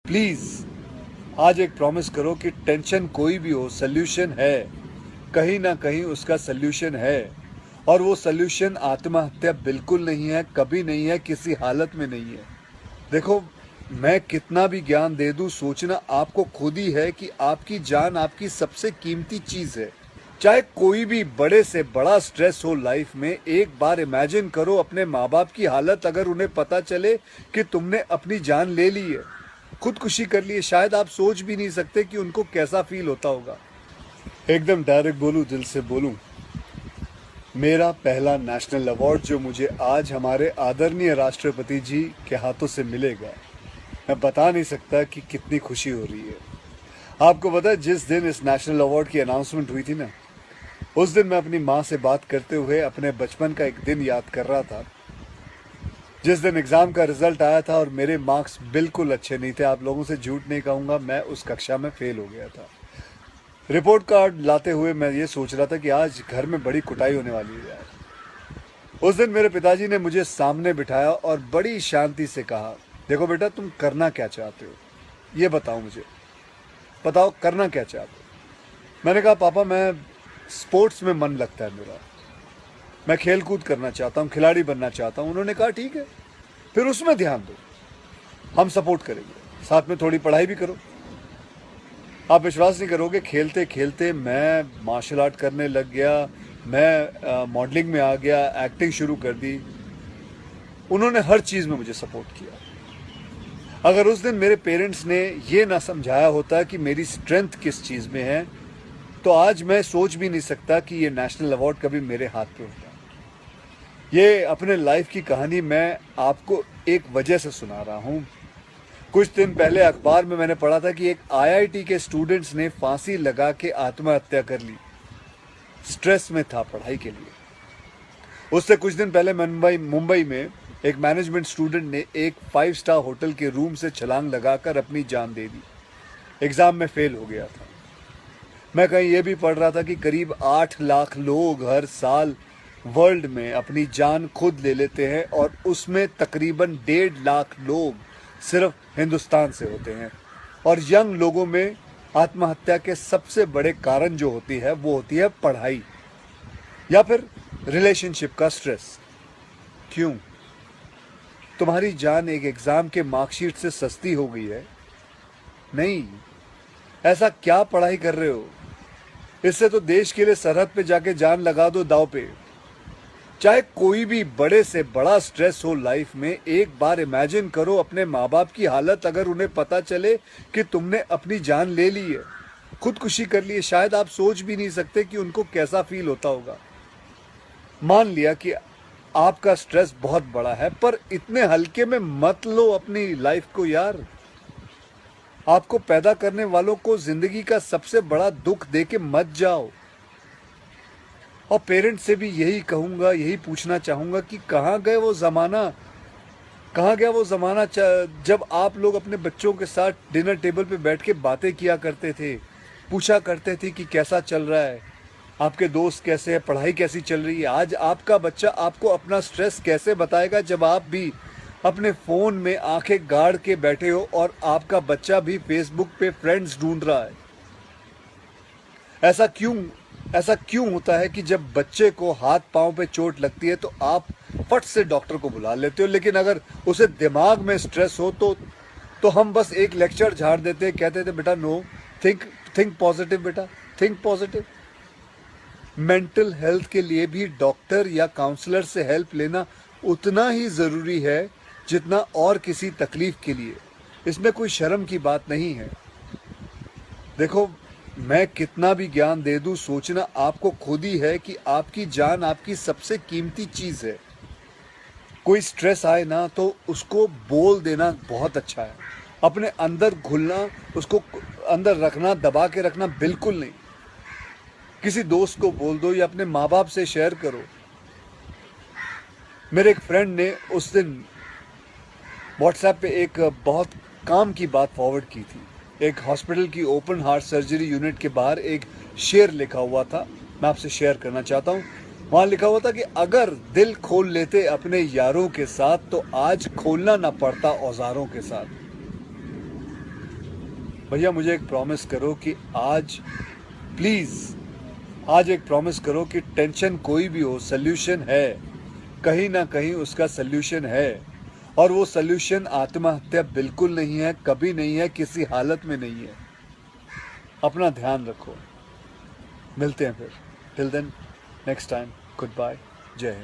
Please आज एक promise करो कि टेंशन कोई भी हो, सोल्यूशन है, कहीं ना कहीं उसका सोल्यूशन है। और वो सोल्यूशन आत्महत्या बिल्कुल नहीं है, कभी नहीं है, किसी हालत में नहीं है। देखो, मैं कितना भी ज्ञान दे दूं, सोचना आपको खुद ही है कि आपकी जान आपकी सबसे कीमती चीज है। चाहे कोई भी बड़े से बड़ा स्ट्रेस हो लाइफ में, एक बार इमेजिन करो अपने माँ बाप की हालत अगर उन्हें पता चले कि तुमने अपनी जान ले ली है, खुदकुशी कर ली है। शायद आप सोच भी नहीं सकते कि उनको कैसा फील होता होगा। एकदम डायरेक्ट बोलूं, दिल से बोलूं, मेरा पहला नेशनल अवार्ड जो मुझे आज हमारे आदरणीय राष्ट्रपति जी के हाथों से मिलेगा, मैं बता नहीं सकता कि कितनी खुशी हो रही है। आपको पता है, जिस दिन इस नेशनल अवार्ड की अनाउंसमेंट हुई थी ना, उस दिन मैं अपनी माँ से बात करते हुए अपने बचपन का एक दिन याद कर रहा था, जिस दिन एग्ज़ाम का रिजल्ट आया था और मेरे मार्क्स बिल्कुल अच्छे नहीं थे। आप लोगों से झूठ नहीं कहूँगा, मैं उस कक्षा में फेल हो गया था। रिपोर्ट कार्ड लाते हुए मैं ये सोच रहा था कि आज घर में बड़ी कुटाई होने वाली है यार। उस दिन मेरे पिताजी ने मुझे सामने बिठाया और बड़ी शांति से कहा, देखो बेटा, तुम करना क्या चाहते हो, ये बताओ मुझे, बताओ करना क्या चाहते हो। मैंने कहा, पापा मैं स्पोर्ट्स में मन लगता है मेरा, मैं खेल कूद करना चाहता हूँ, खिलाड़ी बनना चाहता हूँ। उन्होंने कहा, ठीक है, फिर उसमें ध्यान दो, हम सपोर्ट करेंगे, साथ में थोड़ी पढ़ाई भी करो। आप विश्वास नहीं करोगे, खेलते खेलते मैं मार्शल आर्ट करने लग गया, मैं मॉडलिंग में आ गया, एक्टिंग शुरू कर दी। उन्होंने हर चीज़ में मुझे सपोर्ट किया। अगर उस दिन मेरे पेरेंट्स ने ये ना समझाया होता कि मेरी स्ट्रेंथ किस चीज़ में है, तो आज मैं सोच भी नहीं सकता कि ये नेशनल अवार्ड कभी मेरे हाथ पे होता। ये अपने लाइफ की कहानी मैं आपको एक वजह से सुना रहा हूँ। कुछ दिन पहले अखबार में मैंने पढ़ा था कि एक आईआईटी के स्टूडेंट्स ने फांसी लगा के आत्महत्या कर ली, स्ट्रेस में था पढ़ाई के लिए। उससे कुछ दिन पहले मुंबई में एक मैनेजमेंट स्टूडेंट ने एक 5 स्टार होटल के रूम से छलांग लगाकर अपनी जान दे दी, एग्जाम में फेल हो गया था। मैं कहीं ये भी पढ़ रहा था कि करीब 8 लाख लोग हर साल वर्ल्ड में अपनी जान खुद ले लेते हैं और उसमें तकरीबन 1.5 लाख लोग सिर्फ हिंदुस्तान से होते हैं। और यंग लोगों में आत्महत्या के सबसे बड़े कारण जो होती है वो होती है पढ़ाई या फिर रिलेशनशिप का स्ट्रेस। क्यों? तुम्हारी जान एक एग्जाम के मार्कशीट से सस्ती हो गई है? नहीं। ऐसा क्या पढ़ाई कर रहे हो? इससे तो देश के लिए सरहद पे जाके जान लगा दो दांव पे। चाहे कोई भी बड़े से बड़ा स्ट्रेस हो लाइफ में, एक बार इमेजिन करो अपने माँ बाप की हालत अगर उन्हें पता चले कि तुमने अपनी जान ले ली है, खुदकुशी कर ली है। शायद आप सोच भी नहीं सकते कि उनको कैसा फील होता होगा। मान लिया कि आपका स्ट्रेस बहुत बड़ा है, पर इतने हल्के में मत लो अपनी लाइफ को यार। आपको पैदा करने वालों को जिंदगी का सबसे बड़ा दुख दे के मत जाओ। और पेरेंट्स से भी यही कहूंगा, यही पूछना चाहूंगा कि कहाँ गए वो ज़माना, कहाँ गया वो ज़माना जब आप लोग अपने बच्चों के साथ डिनर टेबल पे बैठ के बातें किया करते थे, पूछा करते थे कि कैसा चल रहा है, आपके दोस्त कैसे हैं, पढ़ाई कैसी चल रही है। आज आपका बच्चा आपको अपना स्ट्रेस कैसे बताएगा जब आप भी अपने फ़ोन में आंखें गाड़ के बैठे हो और आपका बच्चा भी फेसबुक पे फ्रेंड्स ढूंढ रहा है। ऐसा क्यों होता है कि जब बच्चे को हाथ पांव पे चोट लगती है तो आप फट से डॉक्टर को बुला लेते हो, लेकिन अगर उसे दिमाग में स्ट्रेस हो तो हम बस एक लेक्चर झाड़ देते, कहते थे बेटा नो, थिंक पॉजिटिव बेटा, थिंक पॉजिटिव। मेंटल हेल्थ के लिए भी डॉक्टर या काउंसलर से हेल्प लेना उतना ही ज़रूरी है जितना और किसी तकलीफ के लिए। इसमें कोई शर्म की बात नहीं है। देखो, मैं कितना भी ज्ञान दे दूं, सोचना आपको खुद ही है कि आपकी जान आपकी सबसे कीमती चीज़ है। कोई स्ट्रेस आए ना तो उसको बोल देना बहुत अच्छा है। अपने अंदर घुलना, उसको अंदर रखना, दबा के रखना बिल्कुल नहीं। किसी दोस्त को बोल दो या अपने माँ बाप से शेयर करो। मेरे एक फ्रेंड ने उस दिन व्हाट्सएप पे एक बहुत काम की बात फॉरवर्ड की थी। एक हॉस्पिटल की ओपन हार्ट सर्जरी यूनिट के बाहर एक शेर लिखा हुआ था, मैं आपसे शेयर करना चाहता हूँ। वहाँ लिखा हुआ था कि अगर दिल खोल लेते अपने यारों के साथ तो आज खोलना ना पड़ता औजारों के साथ। भैया मुझे एक प्रॉमिस करो कि आज प्लीज़ आज एक प्रॉमिस करो कि टेंशन कोई भी हो, सल्यूशन है, कहीं ना कहीं उसका सल्यूशन है, और वो सल्यूशन आत्महत्या बिल्कुल नहीं है, कभी नहीं है, किसी हालत में नहीं है। अपना ध्यान रखो, मिलते हैं फिर। Till then, next time, good bye, जय हिंद।